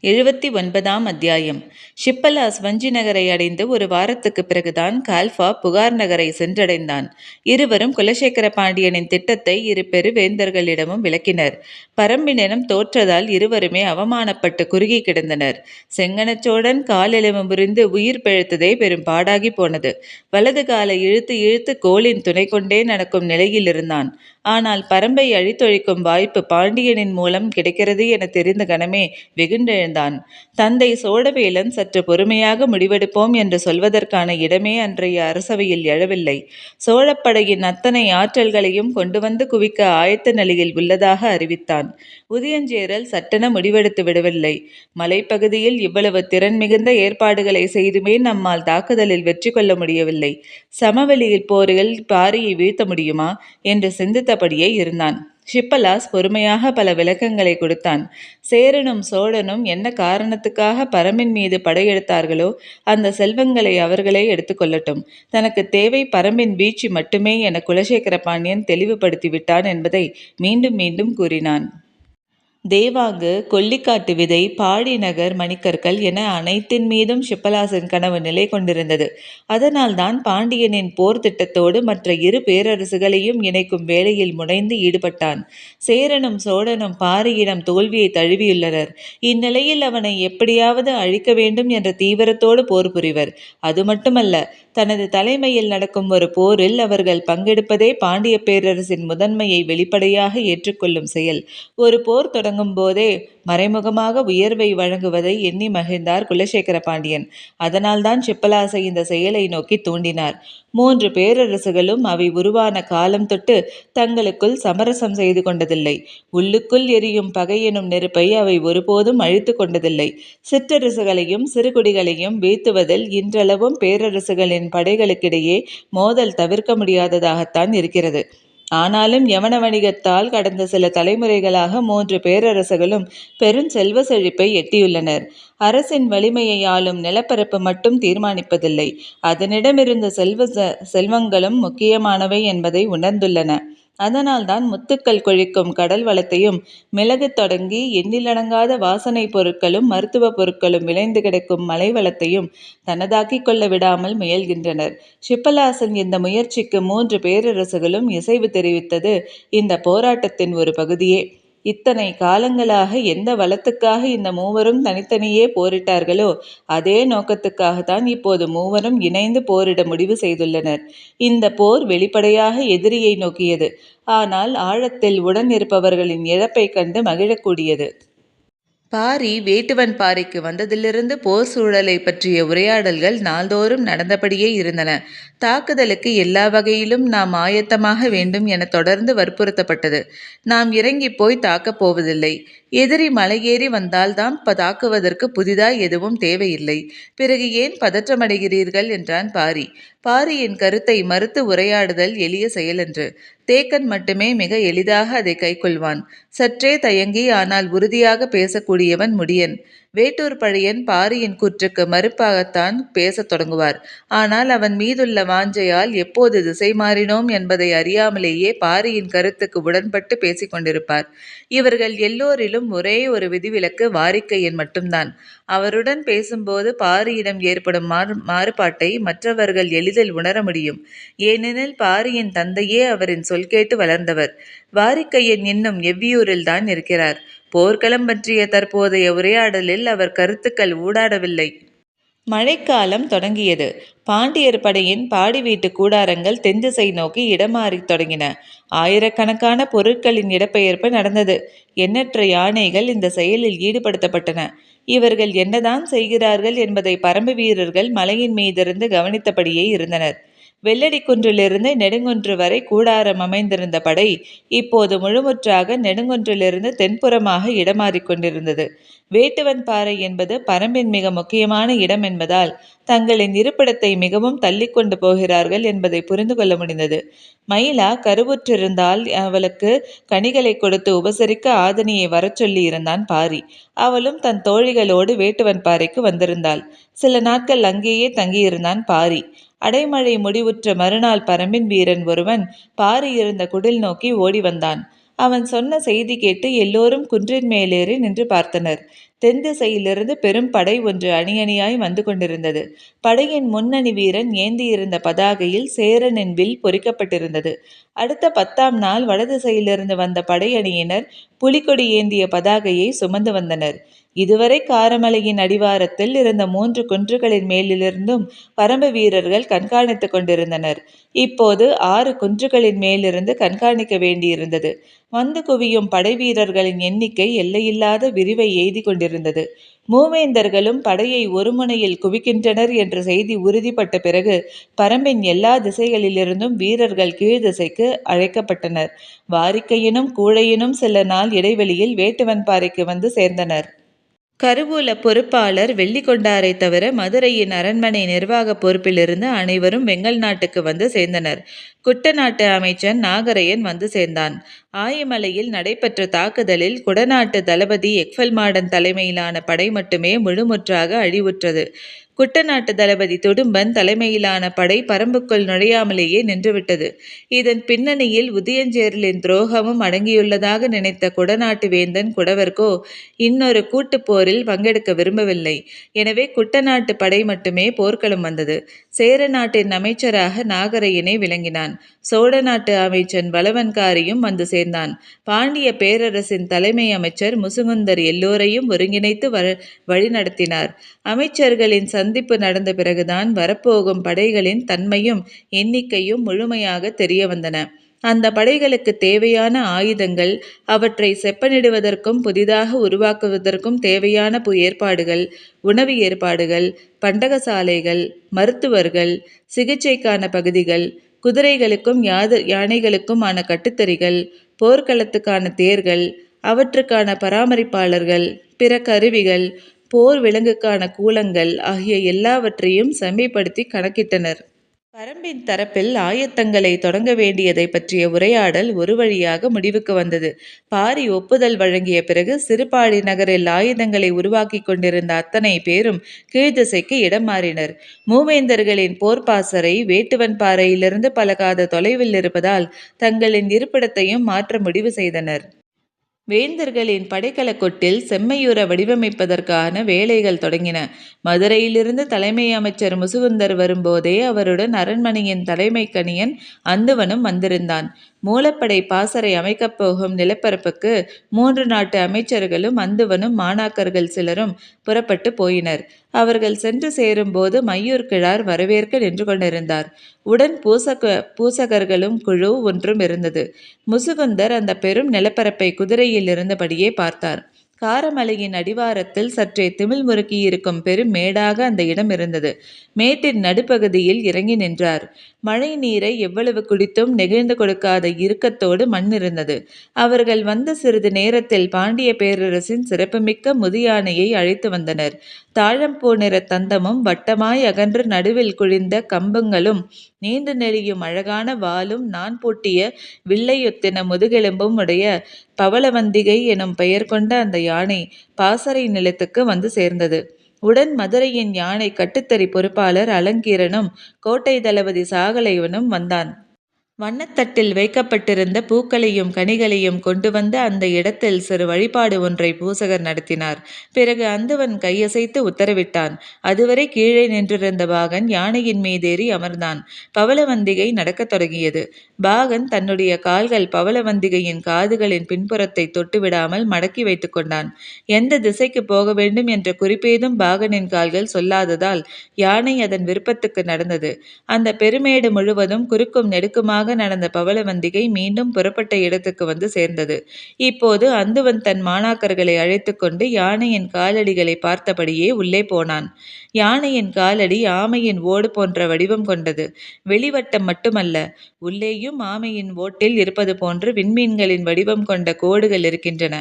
79ஆம் அத்தியாயம். ஷிப்பலாஸ் வஞ்சி நகரை அடைந்து ஒரு வாரத்துக்குப் பிறகுதான் கால்ஃபா புகார் நகரை சென்றடைந்தான். இருவரும் குலசேகர பாண்டியனின் திட்டத்தை இரு பெருவேந்தர்களிடமும் விளக்கினர். பரம்பினிடம் தோற்றதால் இருவருமே அவமானப்பட்டு குறுகி கிடந்தனர். செங்கனச்சோழன் காலெலும்பு முறிந்து உயிர் பிழைத்ததே பெரும் பாடாகி போனது. வலது காலை இழுத்து இழுத்து கோலின் துணை கொண்டே நடக்கும் நிலையில் இருந்தான். ஆனால் பரம்பை அழித்தொழிக்கும் வாய்ப்பு பாண்டியனின் மூலம் கிடைக்கிறது என தெரிந்த கணமே வெகுண்டெழுந்தான். தந்தை சோழவேலன் சற்று பொறுமையாக முடிவெடுப்போம் என்று சொல்வதற்கான இடமே அன்றைய அரசவையில் எழவில்லை. சோழப்படையின் அத்தனை ஆற்றல்களையும் கொண்டு வந்து குவிக்க ஆயத்த நிலையில் உள்ளதாக அறிவித்தான். உதயஞ்சேரல் சட்டென முடிவெடுத்து விடவில்லை. மலைப்பகுதியில் இவ்வளவு திறன் மிகுந்த ஏற்பாடுகளை செய்துமே நம்மால் தாக்குதலில் வெற்றி கொள்ள முடியவில்லை. சமவெளியில் போரில் பாரியை வீழ்த்த முடியுமா என்று சிந்தித்தபடியே இருந்தான். ஷிப்பலாஸ் பொறுமையாக பல விளக்கங்களை கொடுத்தான். சேரனும் சோழனும் என்ன காரணத்துக்காக பரம்பின் மீது படையெடுத்தார்களோ அந்த செல்வங்களை அவர்களே எடுத்துக்கொள்ளட்டும். தனக்கு தேவை பரம்பின் வீழ்ச்சி மட்டுமே என குலசேகர பாண்டியன் தெளிவுபடுத்தி விட்டான் என்பதை மீண்டும் மீண்டும் கூறினான். தேவாங்கு, கொல்லிக்காட்டு விதை, பாடிநகர் மணிக்கற்கள் என அனைத்தின் மீதும் ஷிப்பலாசின் கனவு நிலை கொண்டிருந்தது. அதனால்தான் பாண்டியனின் போர் திட்டத்தோடு மற்ற இரு பேரரசுகளையும் இணைக்கும் வேலையில் முனைந்து ஈடுபட்டான். சேரனும் சோழனும் பாரியிடம் தோல்வியை தழுவியுள்ளனர். இந்நிலையில் அவனை எப்படியாவது அழிக்க வேண்டும் என்ற தீவிரத்தோடு போர் புரிவர். அது மட்டுமல்ல, தனது தலைமையில் நடக்கும் ஒரு போரில் அவர்கள் பங்கெடுப்பதே பாண்டிய பேரரசின் முதன்மையை வெளிப்படையாக ஏற்றுக்கொள்ளும் செயல். ஒரு போர் தொடங்கும் போதே மறைமுகமாக உயர்வை வழங்குவதை எண்ணி மகிழ்ந்தார் குலசேகர பாண்டியன். அதனால்தான் ஷிப்பலாசை இந்த செயலை நோக்கி தூண்டினார். 3 பேரரசுகளும் அவை உருவான காலம் தொட்டு தங்களுக்குள் சமரசம் செய்து கொண்டதில்லை. உள்ளுக்குள் எரியும் பகை எனும் நெருப்பை அவை ஒருபோதும் அழித்து கொண்டதில்லை. சிற்றரசுகளையும் சிறுகுடிகளையும் வீழ்த்துவதில் இன்றளவும் பேரரசுகளின் படைகளுக்கிடையே மோதல் தவிர்க்க முடியாததாகத்தான் இருக்கிறது. ஆனாலும் யவன வணிகத்தால் கடந்த சில தலைமுறைகளாக 3 பேரரசுகளும் பெருஞ்செல்வ செழிப்பை எட்டியுள்ளனர். அரசின் வலிமையை ஆளும் நிலப்பரப்பு மட்டும் தீர்மானிப்பதில்லை. அதனிடமிருந்த செல்வங்களும் முக்கியமானவை என்பதை உணர்ந்துள்ளன. அதனால்தான் முத்துக்கள் கொழிக்கும் கடல் வளத்தையும் மிளகு தொடங்கி எண்ணிலடங்காத வாசனை பொருட்களும் மருத்துவ பொருட்களும் விளைந்து கிடக்கும் மலை வளத்தையும் தனதாக்கிக் கொள்ள விடாமல் முயல்கின்றனர். ஷிப்பலாசன் இந்த முயற்சிக்கு 3 பேரரசுகளும் இசைவு தெரிவித்தது இந்த போராட்டத்தின் ஒரு பகுதியே. இத்தனை காலங்களாக எந்த வளத்துக்காக இந்த மூவரும் தனித்தனியே போரிட்டார்களோ அதே நோக்கத்துக்காகத்தான் இப்போது மூவரும் இணைந்து போரிட முடிவு செய்துள்ளனர். இந்த போர் வெளிப்படையாக எதிரியை நோக்கியது. ஆனால் ஆழத்தில் உடன் இருப்பவர்களின் இழப்பை கண்டு மகிழக்கூடியது. பாரி வேட்டுவன் பாறைக்கு வந்ததிலிருந்து போர் சூழலை பற்றிய உரையாடல்கள் நாள்தோறும் நடந்தபடியே இருந்தன. தாக்குதலுக்கு எல்லா வகையிலும் நாம் ஆயத்தமாக வேண்டும் என தொடர்ந்து வற்புறுத்தப்பட்டது. நாம் இறங்கி போய் தாக்கப் போவதில்லை. எதிரி மலையேறி வந்தால்தான் தாக்குவதற்கு புதிதாய் எதுவும் தேவையில்லை. பிறகு ஏன் பதற்றமடைகிறீர்கள் என்றான் பாரி. பாரியின் கருத்தை மறுத்து உரையாடுதல் எளிய செயலன்று. தேக்கன் மட்டுமே மிக எளிதாக அதை கைக்கொள்வான். சற்றே தயங்கி ஆனால் உறுதியாக பேசக்கூடியவன் முடியன். வேட்டூர் பழையன் பாரியின் கூற்றுக்கு மறுப்பாகத்தான் பேசத் தொடங்குவார். ஆனால் அவன் மீதுள்ள வாஞ்சையால் எப்போது திசை மாறினோம் என்பதை அறியாமலேயே பாரியின் கருத்துக்கு உடன்பட்டு பேசிக் கொண்டிருப்பார். இவர்கள் எல்லோரிலும் ஒரே ஒரு விதிவிலக்கு வாரிக்கையன் மட்டும்தான். அவருடன் பேசும்போது பாரியிடம் ஏற்படும் மாறுபாட்டை மற்றவர்கள் எளிதில் உணர முடியும். ஏனெனில் பாரியின் தந்தையே அவரின் சொல் கேட்டு வளர்ந்தவர். வாரிக்கையன் இன்னும் எவ்வியூரில் தான் இருக்கிறார். போர்க்களம் பற்றிய தற்போதைய உரையாடலில் அவர் கருத்துக்கள் ஊடாடவில்லை. மழைக்காலம் தொடங்கியது. பாண்டியர் படையின் பாடி வீட்டு கூடாரங்கள் தென்திசை நோக்கி இடமாறி தொடங்கின. ஆயிரக்கணக்கான பொருட்களின் இடப்பெயர்ப்பு நடந்தது. எண்ணற்ற யானைகள் இந்த செயலில் ஈடுபடுத்தப்பட்டன. இவர்கள் என்னதான் செய்கிறார்கள் என்பதை பரம்பு வீரர்கள் மலையின் மீதிருந்து கவனித்தபடியே இருந்தனர். வெள்ளடி குன்றிலிருந்து நெடுங்குன்று வரை கூடாரம் அமைந்திருந்த படை இப்போது முழுமுற்றாக நெடுங்குன்றிலிருந்து தென்புறமாக இடமாறிக்கொண்டிருந்தது. வேட்டுவன் பாறை என்பது பரம்பின் மிக முக்கியமான இடம் என்பதால் தங்களின் இருப்பிடத்தை மிகவும் தள்ளி கொண்டு போகிறார்கள் என்பதை புரிந்து கொள்ள முடிந்தது. மயிலா கருவுற்றிருந்தால் அவளுக்கு கனிகளை கொடுத்து உபசரிக்க ஆதனியை வரச் சொல்லி இருந்தான் பாரி. அவளும் தன் தோழிகளோடு வேட்டுவன் பாறைக்கு வந்திருந்தாள். சில நாட்கள் அங்கேயே தங்கியிருந்தான் பாரி. அடைமழை முடிவுற்ற மறுநாள் பரம்பின் வீரன் ஒருவன் பாரி இருந்த குடில் நோக்கி ஓடி வந்தான். அவன் சொன்ன செய்தி கேட்டு எல்லோரும் குன்றின் மேலேறி நின்று பார்த்தனர். தென் திசையிலிருந்து பெரும் படை ஒன்று அணியணியாய் வந்து கொண்டிருந்தது. படையின் முன்னணி வீரன் ஏந்தியிருந்த பதாகையில் சேரனின் வில் பொறிக்கப்பட்டிருந்தது. அடுத்த 10ஆம் நாள் வடதிசையிலிருந்து வந்த படையணியினர் புலிகொடி ஏந்திய பதாகையை சுமந்து வந்தனர். இதுவரை காரமலையின் அடிவாரத்தில் இருந்த 3 குன்றுகளின் மேலிருந்தும் பரம்பு வீரர்கள் கண்காணித்துக் கொண்டிருந்தனர். இப்போது 6 குன்றுகளின் மேலிருந்து கண்காணிக்க வேண்டியிருந்தது. வந்து குவியும் படை வீரர்களின் எண்ணிக்கை எல்லையில்லாத விரிவை எய்தி கொண்டிருந்தது. மூவேந்தர்களும் படையை ஒரு முனையில் குவிக்கின்றனர் என்ற செய்தி உறுதிப்பட்ட பிறகு பரம்பின் எல்லா திசைகளிலிருந்தும் வீரர்கள் கீழ் திசைக்கு அழைக்கப்பட்டனர். வாரிக்கையினும் கூழையினும் சில நாள் இடைவெளியில் வேட்டுவன்பாறைக்கு வந்து சேர்ந்தனர். கருவூல பொறுப்பாளர் வெள்ளிக்கொண்டாரை தவிர மதுரையின் அரண்மனை நிர்வாக பொறுப்பிலிருந்து அனைவரும் வெங்கல் நாட்டுக்கு வந்து சேர்ந்தனர். குட்டநாட்டு அமைச்சன் நாகரையன் வந்து சேர்ந்தான். ஆயமலையில் நடைபெற்ற தாக்குதலில் குடநாட்டு தளபதி எக்ஃபெல்மாடன் தலைமையிலான படை மட்டுமே முழுமுற்றாக அழிவுற்றது. குட்டநாட்டு தளபதி துடும்பன் தலைமையிலான படை பரம்புக்குள் நுழையாமலேயே நின்றுவிட்டது. இதன் பின்னணியில் உதயஞ்சேரலின் துரோகமும் அடங்கியுள்ளதாக நினைத்த குடநாட்டு வேந்தன் குடவர்கோ இன்னொரு கூட்டுப் போரில் பங்கெடுக்க விரும்பவில்லை. எனவே குட்டநாட்டு படை மட்டுமே போர்க்களம் வந்தது. சேர நாட்டின் அமைச்சராக நாகரையனே விளங்கினான். சோழ நாட்டு அமைச்சன் வளவன்காரியும் வந்து சேர்ந்தான். பாண்டிய பேரரசின் தலைமை அமைச்சர் முசுகுந்தர் எல்லோரையும் ஒருங்கிணைத்து வழிநடத்தினார். அமைச்சர்களின் சந்திப்பு நடந்த பிறகுதான் வரப்போகும் படைகளின் தன்மையும் எண்ணிக்கையும் முழுமையாக தெரிய வந்தன. அந்த படைகளுக்கு தேவையான ஆயுதங்கள், அவற்றை செப்பனிடுவதற்கும் புதிதாக உருவாக்குவதற்கும் தேவையான ஏற்பாடுகள், உணவு ஏற்பாடுகள், பண்டகசாலைகள், மருத்துவர்கள், சிகிச்சைக்கான பகுதிகள், குதிரைகளுக்கும் யானைகளுக்குமான கட்டுத்தறிகள், போர்க்களத்துக்கான தேர்கள், அவற்றுக்கான பராமரிப்பாளர்கள், பிற கருவிகள், போர் விலங்குக்கான கூலங்கள் ஆகிய எல்லாவற்றையும் செம்மைப்படுத்தி கணக்கிட்டனர். பரம்பின் தரப்பில் ஆயத்தங்களை தொடங்க வேண்டியதை பற்றிய உரையாடல் ஒரு வழியாக முடிவுக்கு வந்தது. பாரி ஒப்புதல் வழங்கிய பிறகு சிறுபாடி நகரில் ஆயுதங்களை உருவாக்கி கொண்டிருந்த அத்தனை பேரும் கீழ்திசைக்கு இடம் மாறினர். மூவேந்தர்களின் போர்ப்பாசறை வேட்டுவன்பாறையிலிருந்து பல காத தொலைவில் இருப்பதால் தங்களின் இருப்பிடத்தையும் மாற்ற முடிவு செய்தனர். வேந்தர்களின் படைக்கல கொட்டில் செம்மையுற வடிவமைப்பதற்கான வேலைகள் தொடங்கின. மதுரையிலிருந்து தலைமை அமைச்சர் முசுகுந்தர் வரும்போதே அவருடன் அரண்மனையின் தலைமை கணியன் அந்துவனும் வந்திருந்தான். மூலப்படை பாசறை அமைக்கப் போகும் நிலப்பரப்புக்கு 3 நாட்டு அமைச்சர்களும் அந்துவனும் மாணாக்கர்கள் சிலரும் புறப்பட்டு போயினர். அவர்கள் சென்று சேரும்போது மையூர் கிழார் வரவேற்க நின்று கொண்டிருந்தார். உடன் பூசகர்களும் குழு ஒன்றும் இருந்தது. முசுகுந்தர் அந்த பெரும் நிலப்பரப்பை குதிரையில் இருந்தபடியே பார்த்தார். காரமலையின் அடிவாரத்தில் சற்றே திமிழ் முறுக்கியிருக்கும் பெரும் மேடாக அந்த இடம் இருந்தது. மேட்டின் நடுப்பகுதியில் இறங்கி நின்றார். மழை நீரை எவ்வளவு குடித்தும் நெகிழ்ந்து கொடுக்காத இறுக்கத்தோடு மண் இருந்தது. அவர்கள் வந்த சிறிது நேரத்தில் பாண்டிய பேரரசின் சிறப்புமிக்க முதியானையை அழைத்து வந்தனர். தாழம்பூ நிற தந்தமும் வட்டமாய் அகன்று நடுவில் குழிந்த கம்பங்களும் நீண்டு நெளியும் அழகான வாலும் நான் பூட்டிய வில்லையொத்தின முதுகெலும்பும் உடைய பவளவந்திகை எனும் பெயர் கொண்ட அந்த யானை பாசறை நிலத்துக்கு வந்து சேர்ந்தது. உடன் மதுரையின் யானை கட்டுத்தறி பொறுப்பாளர் அலங்கீரனும் கோட்டை தளபதி சாகலைவனும் வந்தான். வண்ணத்தட்டில் வைக்கப்பட்டிருந்த பூக்களையும் கனிகளையும் கொண்டு வந்து அந்த இடத்தில் சிறு வழிபாடு ஒன்றை பூசகர் நடத்தினார். பிறகு அந்துவன் கையசைத்து உத்தரவிட்டான். அதுவரை கீழே நின்றிருந்த பாகன் யானையின் மீதேறி அமர்ந்தான். பவளவந்திகை நடக்கத் தொடங்கியது. பாகன் தன்னுடைய கால்கள் பவளவந்திகையின் காதுகளின் பின்புறத்தை தொட்டுவிடாமல் மடக்கி வைத்து கொண்டான். எந்த திசைக்கு போக வேண்டும் என்ற குறிப்பேதும் பாகனின் கால்கள் சொல்லாததால் யானை அதன் விருப்பத்துக்கு நடந்தது. அந்த பெருமேடு முழுவதும் குறுக்கும் நெடுக்குமாக நடந்த பவளவந்திகை மீண்டும் புறப்பட்ட இடத்துக்கு வந்து சேர்ந்தது. இப்போது அந்துவன் தன் மாணாக்கர்களை அழைத்து கொண்டு யானையின் காலடிகளை பார்த்தபடியே உள்ளே போனான். யானையின் காலடி ஆமையின் ஓடு போன்ற வடிவம் கொண்டது. வெளிவட்டம் மட்டுமல்ல, உள்ளேயும் ஆமையின் ஓட்டில் இருப்பது போன்று விண்மீன்களின் வடிவம் கொண்ட கோடுகள் இருக்கின்றன.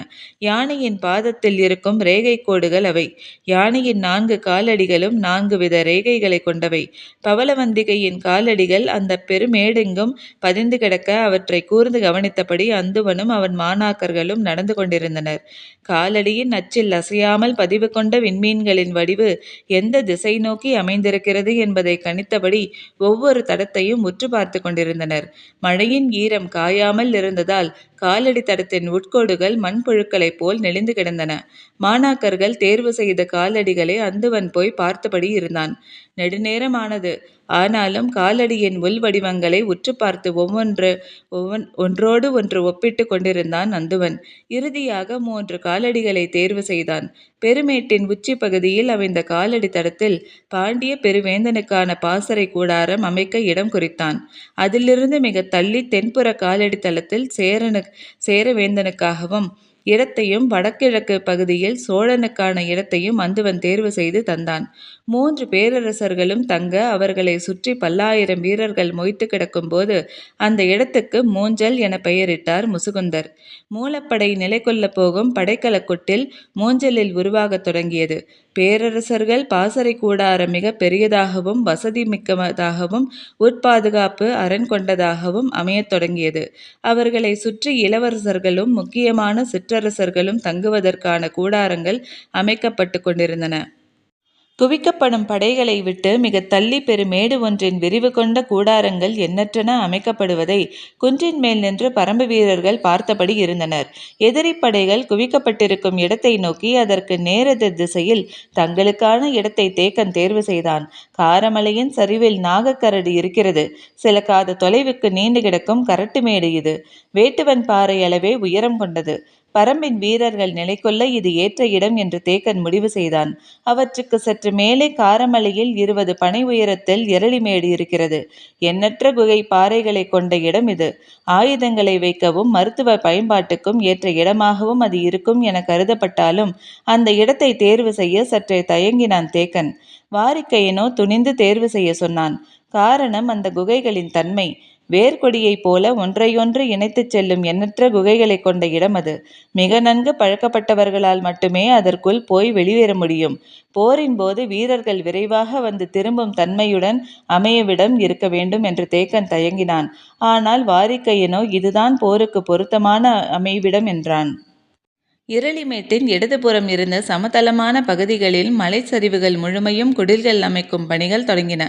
யானையின் பாதத்தில் இருக்கும் ரேகை கோடுகள் அவை. யானையின் 4 காலடிகளும் 4 வித ரேகைகளை கொண்டவை. பவளவந்திகையின் காலடிகள் அந்த பெருமேடெங்கும் பதிந்து கிடக்க அவற்றை கூர்ந்து கவனித்தபடி அந்துவனும் அவன் மாணாக்கர்களும் நடந்து கொண்டிருந்தனர். காலடியின் அச்சில் அசையாமல் பதிவு கொண்ட விண்மீன்களின் வடிவு எந்த திசை நோக்கி அமைந்திருக்கிறது என்பதை கணித்தபடி ஒவ்வொரு தடத்தையும் உற்று பார்த்து கொண்டிருந்தனர். மழையின் ஈரம் காயாமல் இருந்ததால் காலடி தடத்தின் உட்கோடுகள் மண்புழுக்களைப் போல் நெளிந்து கிடந்தன. மாணாக்கர்கள் தேர்வு செய்த காலடிகளை அந்துவன் போய் பார்த்தபடி இருந்தான். நெடுநேரமானது. ஆனாலும் காலடியின் உள் வடிவங்களை உற்று பார்த்து ஒன்றோடு ஒன்று ஒப்பிட்டு கொண்டிருந்தான் அந்துவன். இறுதியாக 3 காலடிகளை தேர்வு செய்தான். பெருமேட்டின் உச்சி பகுதியில் அமைந்த காலடி தடத்தில் பாண்டிய பெருவேந்தனுக்கான பாசறை கூடாரம் அமைக்க இடம் குறித்தான். அதிலிருந்து மிக தள்ளி தென்புற காலடி தளத்தில் சேரவேந்தனுக்காகவும் இடத்தையும் வடகிழக்கு பகுதியில் சோழனுக்கான இடத்தையும் அந்துவன் தேர்வு செய்து தந்தான். 3 பேரரசர்களும் தங்க அவர்களை சுற்றி பல்லாயிரம் வீரர்கள் மொய்த்து கிடக்கும் போது அந்த இடத்துக்கு மூஞ்சல் என பெயரிட்டார் முசுகுந்தர். மூலப்படை நிலை கொள்ளப் போகும் படைக்கலக்கொட்டில் மூஞ்சலில் உருவாகத் தொடங்கியது. பேரரசர்கள் பாசறை கூடாரம் மிக பெரியதாகவும் வசதி மிக்கதாகவும் உட்பாதுகாப்பு அரண் கொண்டதாகவும் அமையத் தொடங்கியது. அவர்களை சுற்றி இளவரசர்களும் முக்கியமான சிற்றரசர்களும் தங்குவதற்கான கூடாரங்கள் அமைக்கப்பட்டு கொண்டிருந்தன. குவிக்கப்படும் படைகளை விட்டு மிக தள்ளி பெருமேடு ஒன்றின் விரிவு கொண்ட கூடாரங்கள் எண்ணற்றன அமைக்கப்படுவதை குன்றின் மேல் நின்று பரம்பு வீரர்கள் பார்த்தபடி இருந்தனர். எதிரி படைகள் குவிக்கப்பட்டிருக்கும் இடத்தை நோக்கி அதற்கு நேரெதிர் திசையில் தங்களுக்கான இடத்தை தேக்கன் தேர்வு செய்தான். காரமலையின் சரிவில் நாகக்கரடு இருக்கிறது. சில காத தொலைவுக்கு நீண்டு கிடக்கும் கரட்டு மேடு இது. வேட்டுவன் பாறை அளவே உயரம் கொண்டது. பரம்பின் வீரர்கள் நிலை கொள்ள இது ஏற்ற இடம் என்று தேக்கன் முடிவு செய்தான். அவற்றுக்கு சற்று மேலே காரமலையில் 20 பனை உயரத்தில் எரளிமேடு இருக்கிறது. எண்ணற்ற குகை பாறைகளை கொண்ட இடம் இது. ஆயுதங்களை வைக்கவும் மருத்துவ பயன்பாட்டுக்கும் ஏற்ற இடமாகவும் அது இருக்கும் என கருதப்பட்டாலும் அந்த இடத்தை தேர்வு செய்ய சற்றே தயங்கினான் தேக்கன். வாரிக்கையனோ துணிந்து தேர்வு செய்ய சொன்னான். காரணம் அந்த குகைகளின் தன்மை. வேர்கொடியைப் போல ஒன்றையொன்று இணைத்துச் செல்லும் எண்ணற்ற குகைகளை கொண்ட இடம் அது. மிக நன்கு பழக்கப்பட்டவர்களால் மட்டுமே அதற்குள் போய் வெளியேற முடியும். போரின் போது வீரர்கள் விரைவாக வந்து திரும்பும் தன்மையுடன் அமையவிடம் இருக்க வேண்டும் என்று தேக்கன் தயங்கினான். ஆனால் வாரிக்கையனோ இதுதான் போருக்கு பொருத்தமான அமைவிடம் என்றான். இரளிமேட்டின் இடதுபுறம் இருந்த சமதளமான பகுதிகளில் மலைச்சரிவுகள் முழுமையும் குடில்கள் அமைக்கும் பணிகள் தொடங்கின.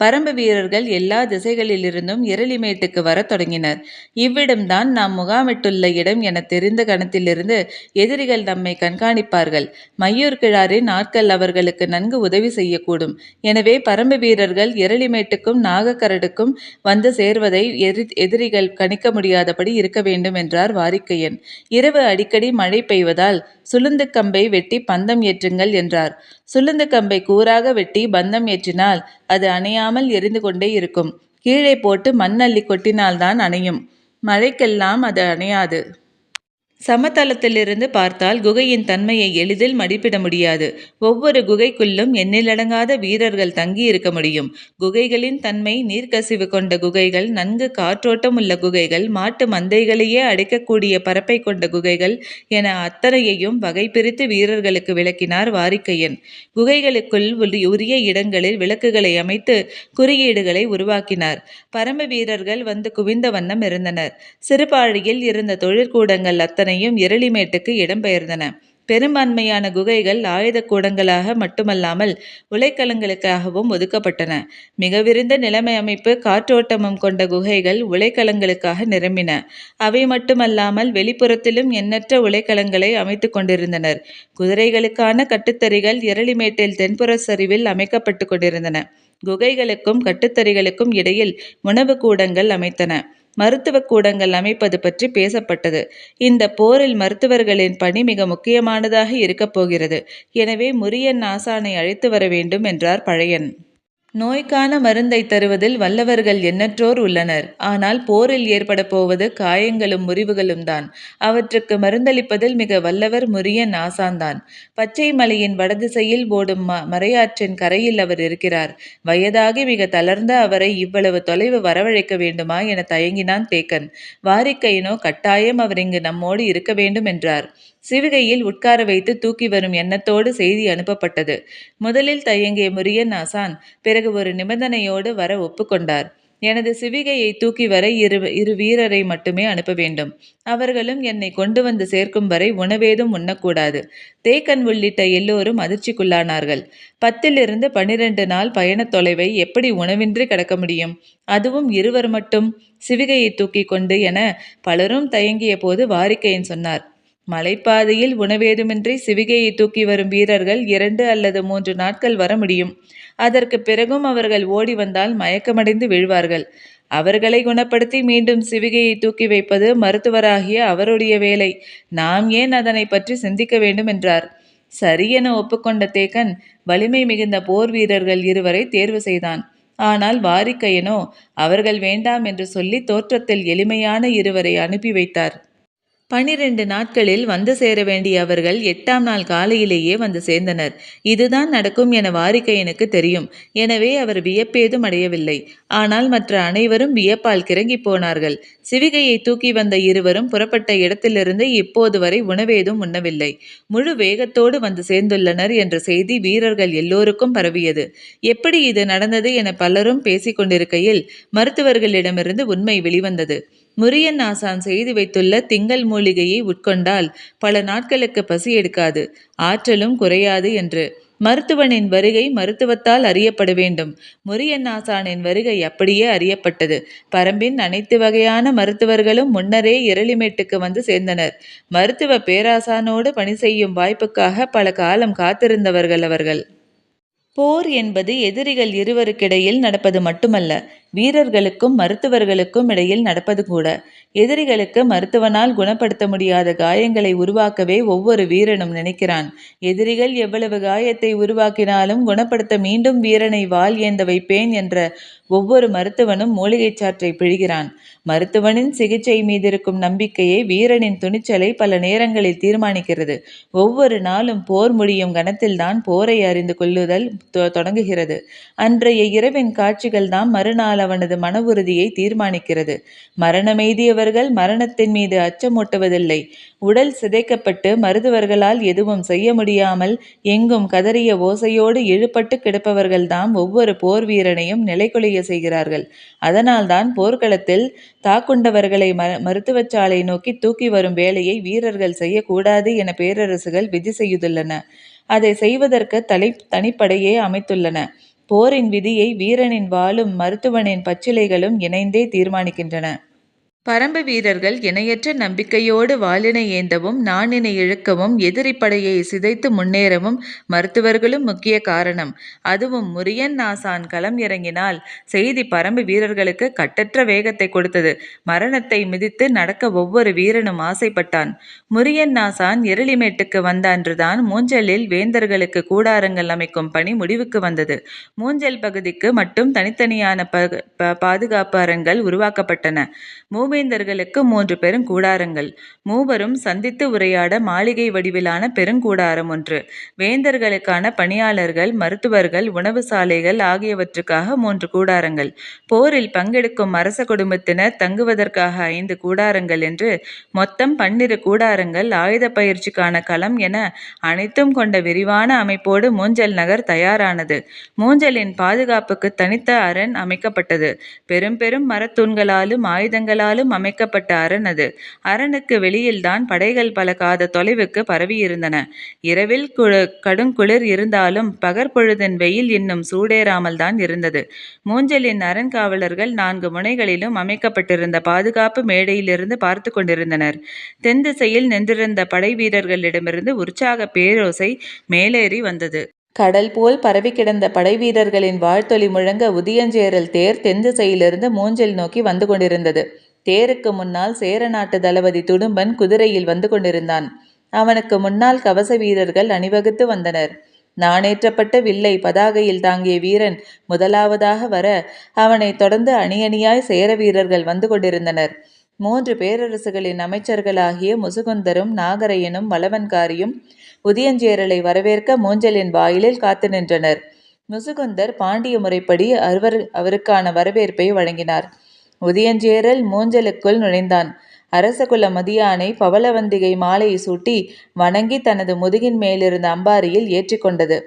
பரம்பு வீரர்கள் எல்லா திசைகளிலிருந்தும் இரளிமேட்டுக்கு வரத் தொடங்கினர். இவ்விடம்தான் நாம் முகாமிட்டுள்ள இடம் என தெரிந்த கணத்திலிருந்து எதிரிகள் நம்மை கண்காணிப்பார்கள். மையூர் கிழாரின் ஆட்கள் அவர்களுக்கு நன்கு உதவி செய்யக்கூடும். எனவே பரம்பு வீரர்கள் இரளிமேட்டுக்கும் நாகக்கரடுக்கும் வந்து சேர்வதை எதிரிகள் கணிக்க முடியாதபடி இருக்க வேண்டும் என்றார் வாரிக்கையன். இரவு அடிக்கடி மழை பெய்வதால் சுளுந்து கம்பை வெட்டி பந்தம் ஏற்றுங்கள் என்றார். சுளுந்து கம்பை கூராக வெட்டி பந்தம் ஏற்றினால் அது அணையாமல் எரிந்து கொண்டே இருக்கும். கீழே போட்டு மண் அள்ளி கொட்டினால்தான் அணையும். மழைக்கெல்லாம் அது அணையாது. சமதளத்திலிருந்து பார்த்தால் குகையின் தன்மையை எளிதில் மதிப்பிட முடியாது. ஒவ்வொரு குகைக்குள்ளும் எண்ணிலடங்காத வீரர்கள் தங்கி இருக்க முடியும். குகைகளின் தன்மை நீர்க்கசிவு கொண்ட குகைகள், நன்கு காற்றோட்டம் உள்ள குகைகள், மாட்டு மந்தைகளையே அடைக்கக்கூடிய பரப்பை கொண்ட குகைகள் என அத்தனையையும் வகை பிரித்து வீரர்களுக்கு விளக்கினார் வாரிக்கையன். குகைகளுக்குள் உரிய இடங்களில் விளக்குகளை அமைத்து குறியீடுகளை உருவாக்கினார். பரம்பு வீரர்கள் வந்து குவிந்த வண்ணம் இருந்தனர். சிறுபாழியில் இருந்த தொழிற்கூடங்கள் அத்தனை இரளிமேட்டுக்கு இடம்பெயர்ந்தன. பெரும்பான்மையான குகைகள் ஆயுத கூடங்களாக மட்டுமல்லாமல் உலைக்களங்களுக்காகவும் ஒதுக்கப்பட்டன. மிக விரிந்த நிலைமை அமைப்பு காற்றோட்டமும் கொண்ட குகைகள் உலைக்களங்களுக்காக நிரம்பின. அவை மட்டுமல்லாமல் வெளிப்புறத்திலும் எண்ணற்ற உலைக்களங்களை அமைத்து கொண்டிருந்தனர். குதிரைகளுக்கான கட்டுத்தறிகள் இரளிமேட்டில் தென்புற சரிவில் அமைக்கப்பட்டு கொண்டிருந்தன. குகைகளுக்கும் கட்டுத்தறிகளுக்கும் இடையில் உணவு கூடங்கள் அமைத்தன. மருத்துவ கூடங்கள் அமைப்பது பற்றி பேசப்பட்டது. இந்த போரில் மருத்துவர்களின் பணி மிக முக்கியமானதாக இருக்கப் போகிறது. எனவே முரியன் ஆசானை அழைத்து வர வேண்டும் என்றார் பழையன். நோய்க்கான மருந்தை தருவதில் வல்லவர்கள் எண்ணற்றோர் உள்ளனர். ஆனால் போரில் ஏற்பட போவது காயங்களும் முறிவுகளும் தான். அவற்றுக்கு மருந்தளிப்பதில் மிக வல்லவர் முரியன் ஆசான்தான். பச்சை மலையின் வடதிசையில் ஓடும் மறையாற்றின் கரையில் அவர் இருக்கிறார். வயதாகி மிக தளர்ந்த அவரை இவ்வளவு தொலைவு வரவழைக்க வேண்டுமா என தயங்கினான் தேக்கன். வாரிக்கையனோ கட்டாயம் அவர் இங்கு நம்மோடு இருக்க வேண்டும் என்றார். சிவிகையில் உட்கார வைத்து தூக்கி வரும் எண்ணத்தோடு செய்தி அனுப்பப்பட்டது. முதலில் தயங்கிய முரியன் ஆசான் பிறகு ஒரு நிபந்தனையோடு வர ஒப்புக்கொண்டார். எனது சிவிகையை தூக்கி வர இரு வீரரை மட்டுமே அனுப்ப வேண்டும். அவர்களும் என்னை கொண்டு வந்து சேர்க்கும் வரை உணவேதும் உண்ணக்கூடாது. தேக்கன் உள்ளிட்ட எல்லோரும் அதிர்ச்சிக்குள்ளானார்கள். 10லிருந்து 12 நாள் பயணத் தொலைவை எப்படி உணவின்றி கடக்க முடியும்? அதுவும் இருவர் மட்டும் சிவிகையை தூக்கி கொண்டு என பலரும் தயங்கிய போது வாரிக்கையன் சொன்னார். மலைப்பாதையில் உணவேதுமின்றி சிவிகையை தூக்கி வரும் வீரர்கள் 2 அல்லது 3 நாட்கள் வர முடியும். அதற்கு பிறகும் அவர்கள் ஓடி வந்தால் மயக்கமடைந்து வீழ்வார்கள். அவர்களை குணப்படுத்தி மீண்டும் சிவிகையை தூக்கி வைப்பது மருத்துவராகிய அவருடைய வேலை. நாம் ஏன் அதனை பற்றி சிந்திக்க வேண்டும் என்றார். சரியென ஒப்புக்கொண்ட தேக்கன் வலிமை மிகுந்த போர் வீரர்கள் 2வரை தேர்வு செய்தான். ஆனால் வாரிக்கையனோ அவர்கள் வேண்டாம் என்று சொல்லி தோற்றத்தில் எளிமையான 2வரை அனுப்பி வைத்தார். 12 நாட்களில் வந்து சேர வேண்டிய அவர்கள் 8ஆம் நாள் காலையிலேயே வந்து சேர்ந்தனர். இதுதான் நடக்கும் என வாரிக்கையனுக்கு தெரியும். எனவே அவர் வியப்பேதும் அடையவில்லை. ஆனால் மற்ற அனைவரும் வியப்பால் கிறங்கி போனார்கள். சிவிகையை தூக்கி வந்த 2வரும் புறப்பட்ட இடத்திலிருந்து இப்போது வரை உணவேதும் உண்ணவில்லை. முழு வேகத்தோடு வந்து சேர்ந்துள்ளனர் என்ற செய்தி வீரர்கள் எல்லோருக்கும் பரவியது. எப்படி இது நடந்தது என பலரும் பேசிக் கொண்டிருக்கையில் மருத்துவர்களிடமிருந்து உண்மை வெளிவந்தது. முரியன் ஆசான் செய்து வைத்துள்ள திங்கள் மூலிகையை உட்கொண்டால் பல நாட்களுக்கு பசி எடுக்காது, ஆற்றலும் குறையாது என்று. மருத்துவனின் வருகை மருத்துவத்தால் அறியப்பட வேண்டும். முரியன் ஆசானின் வருகை அப்படியே அறியப்பட்டது. பரம்பின் அனைத்து வகையான மருத்துவர்களும் முன்னரே எருளிமேட்டுக்கு வந்து சேர்ந்தனர். மருத்துவ பேராசானோடு பணி செய்யும் வாய்ப்புக்காக பல காலம் காத்திருந்தவர்கள் அவர்கள். போர் என்பது எதிரிகள் இருவருக்கிடையில் நடப்பது மட்டுமல்ல, வீரர்களுக்கும் மருத்துவர்களுக்கும் இடையில் நடப்பது கூட. எதிரிகளுக்கு மருத்துவனால் குணப்படுத்த முடியாத காயங்களை உருவாக்கவே ஒவ்வொரு வீரனும் நினைக்கிறான். எதிரிகள் எவ்வளவு காயத்தை உருவாக்கினாலும் குணப்படுத்த மீண்டும் வீரனை வாள் ஏந்த வைப்பேன் என்ற ஒவ்வொரு மருத்துவனும் மூலிகை சாற்றை பிழிகிறான். மருத்துவனின் சிகிச்சை மீதிருக்கும் நம்பிக்கையை வீரனின் துணிச்சலை பல நேரங்களில் தீர்மானிக்கிறது. ஒவ்வொரு நாளும் போர் முடியும் கணத்தில்தான் போரை அறிந்து கொள்ளுதல் தொடங்குகிறது. அன்றைய இரவின் காட்சிகள் தான் மறுநாள் அவனது மன உறுதியை தீர்மானிக்கிறது. மரணமெய்தியவர்கள் மரணத்தின் மீது அச்சமூட்டுவதில்லை. உடல் சிதைக்கப்பட்டு மருத்துவர்களால் எதுவும் செய்ய முடியாமல் எங்கும் கதறிய ஓசையோடு இழுபட்டு கிடப்பவர்கள்தாம் ஒவ்வொரு போர் வீரனையும் நிலைகுலைய செய்கிறார்கள். அதனால்தான் போர்க்களத்தில் தாக்குண்டவர்களை மருத்துவச்சாலை நோக்கி தூக்கி வரும் வேலையை வீரர்கள் செய்யக்கூடாது என பேரரசுகள் விதி செய்துள்ளன. அதை செய்வதற்கு தனிப்படையே அமைத்துள்ளன. போரின் விதியை வீரனின் வாளும் மருத்துவனின் பச்சிலைகளும் இணைந்தே தீர்மானிக்கின்றன. பரம்பு வீரர்கள் இணையற்ற நம்பிக்கையோடு வாளினை ஏந்தவும் நாணினை இழுக்கவும் எதிரி படையை சிதைத்து முன்னேறவும் மருத்துவர்களும் முக்கிய காரணம். அதுவும் முரியன் ஆசான் களம் இறங்கினால் செய்தி பரம்பு வீரர்களுக்கு கட்டற்ற வேகத்தை கொடுத்தது. மரணத்தை மிதித்து நடக்க ஒவ்வொரு வீரனும் ஆசைப்பட்டான். முரியன் ஆசான் எருளிமேட்டுக்கு வந்த அன்றுதான் மூஞ்சலில் வேந்தர்களுக்கு கூடாரங்கள் அமைக்கும் பணி முடிவுக்கு வந்தது. மூஞ்சல் பகுதிக்கு மட்டும் தனித்தனியான பாதுகாப்பு அரண்கள் உருவாக்கப்பட்டன. மூவேந்தர்களுக்கு 3 பெருங்கூடாரங்கள். மூவரும் சந்தித்து உரையாட மாளிகை வடிவிலான பெருங்கூடாரம் ஒன்று. வேந்தர்களுக்கான பணியாளர்கள், மருத்துவர்கள், உணவு சாலைகள் ஆகியவற்றுக்காக 3 கூடாரங்கள். போரில் பங்கெடுக்கும் அரச குடும்பத்தினர் தங்குவதற்காக 5 கூடாரங்கள் என்று மொத்தம் 12 கூடாரங்கள். ஆயுத பயிற்சிக்கான களம் என அனைத்தும் கொண்ட விரிவான அமைப்போடு மூஞ்சல் நகர் தயாரானது. மூஞ்சலின் பாதுகாப்புக்கு தனித்த அரண் அமைக்கப்பட்டது. பெரும் பெரும் மரத்தூண்களாலும் ஆயுதங்களாலும் அமைக்கப்பட்ட அரண் அது. அரணுக்கு வெளியில்தான் படைகள் பல காத தொலைவுக்கு பரவியிருந்தன. இரவில் கடுங்குளிர் இருந்தாலும் பகற்பொழுதின் வெயில் இன்னும் சூடேறாமல் தான் இருந்தது. மூஞ்சலின் அரண் காவலர்கள் 4 முனைகளிலும் அமைக்கப்பட்டிருந்த பாதுகாப்பு மேடையிலிருந்து பார்த்து கொண்டிருந்தனர். தென் திசையில் நின்றிருந்த படை வீரர்களிடமிருந்து உற்சாக பேரோசை மேலேறி வந்தது. கடல் போல் பரவி கிடந்த படை வீரர்களின் வாழ்த்தொலி முழங்க உதியஞ்சேரல் தேர் தென் திசையிலிருந்து மூஞ்சல் நோக்கி வந்து கொண்டிருந்தது. தேருக்கு முன்னால் சேர நாட்டு தளபதி துடும்பன் குதிரையில் வந்து கொண்டிருந்தான். அவனுக்கு முன்னால் கவச வீரர்கள் அணிவகுத்து வந்தனர். நாணேற்றப்பட்ட வில்லை பதாகையில் தாங்கிய வீரன் முதலாவதாக வர அவனை தொடர்ந்து அணியணியாய் சேர வீரர்கள் வந்து கொண்டிருந்தனர். 3 பேரரசுகளின் அமைச்சர்களாகிய முசுகுந்தரும் நாகரையனும் வளவன்காரியும் உதியஞ்சேரலை வரவேற்க மூஞ்சலின் வாயிலில் காத்து நின்றனர். முசுகுந்தர் பாண்டிய முறைப்படி அவருக்கான வரவேற்பை வழங்கினார். உதியஞ்சேரல் மூஞ்சலுக்குள் நுழைந்தான். அரசகுல மதியானை பவளவந்திகை மாலை சூட்டி வணங்கி தனது முதுகின் மேலிருந்த அம்பாரியில் ஏற்றி கொண்டது.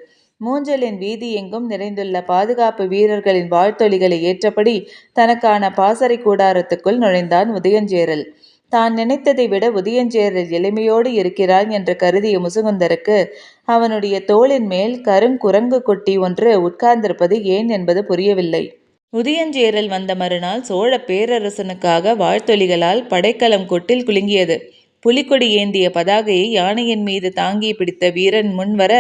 மூஞ்சலின் வீதி எங்கும் நிறைந்துள்ள பாதுகாப்பு வீரர்களின் வாழ்த்தொலிகளை ஏற்றபடி தனக்கான பாசறை கூடாரத்துக்குள் நுழைந்தான் உதயஞ்சேரல். தான் நினைத்ததை விட உதயஞ்சேரல் எளிமையோடு இருக்கிறான் என்று கருதிய முசுகுந்தருக்கு அவனுடைய தோளின் மேல் கருங்குரங்கு குட்டி ஒன்று உட்கார்ந்திருப்பது ஏன் என்பது புரியவில்லை. உதயஞ்சேரல் வந்த மறுநாள் சோழ பேரரசனுக்காக வாழ்த்தொலிகளால் படைக்கலம் கொட்டில் குலுங்கியது. புலிக்கொடி ஏந்திய பதாகையை யானையின் மீது தாங்கி பிடித்த வீரன் முன்வர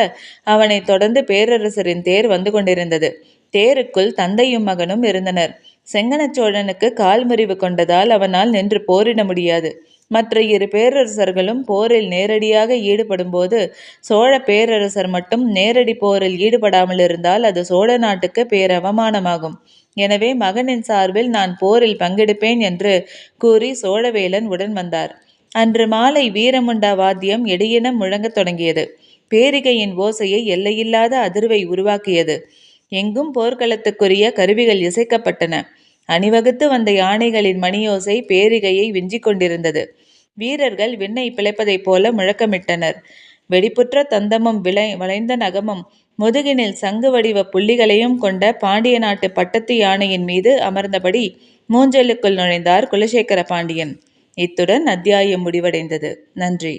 அவனை தொடர்ந்து பேரரசரின் தேர் வந்து கொண்டிருந்தது. தேருக்குள் தந்தையும் மகனும் இருந்தனர். செங்கனச் சோழனுக்கு கால் முறிவு கொண்டதால் அவனால் நின்று போரிட முடியாது. மற்ற இரு பேரரசர்களும் போரில் நேரடியாக ஈடுபடும் போது சோழ பேரரசர் மட்டும் நேரடி போரில் ஈடுபடாமல் இருந்தால் அது சோழ நாட்டுக்கு பேரவமானமாகும். எனவே மகனின் சார்பில் நான் போரில் பங்கெடுப்பேன் என்று கூறி சோழவேலன் உடன் வந்தார். அன்று மாலை வீரமுண்டா வாத்தியம் எடியென முழங்கத் தொடங்கியது. பேரிகையின் ஓசையை எல்லையில்லாத அதிர்வை உருவாக்கியது. எங்கும் போர்க்களத்துக்குரிய கருவிகள் இசைக்கப்பட்டன. அணிவகுத்து வந்த யானைகளின் மணியோசை பேரிகையை விஞ்சிக் கொண்டிருந்தது. வீரர்கள் விண்ணை பிழைப்பதைப் போல முழக்கமிட்டனர். வெடிப்புற்ற தந்தமும் வளைந்த நகமும் முதுகினில் சங்கு வடிவ புள்ளிகளையும் கொண்ட பாண்டிய நாட்டு பட்டத்து யானையின் மீது அமர்ந்தபடி மூஞ்சலுக்குள் நுழைந்தார் குலசேகர பாண்டியன். இத்துடன் அத்தியாயம் முடிவடைந்தது. நன்றி.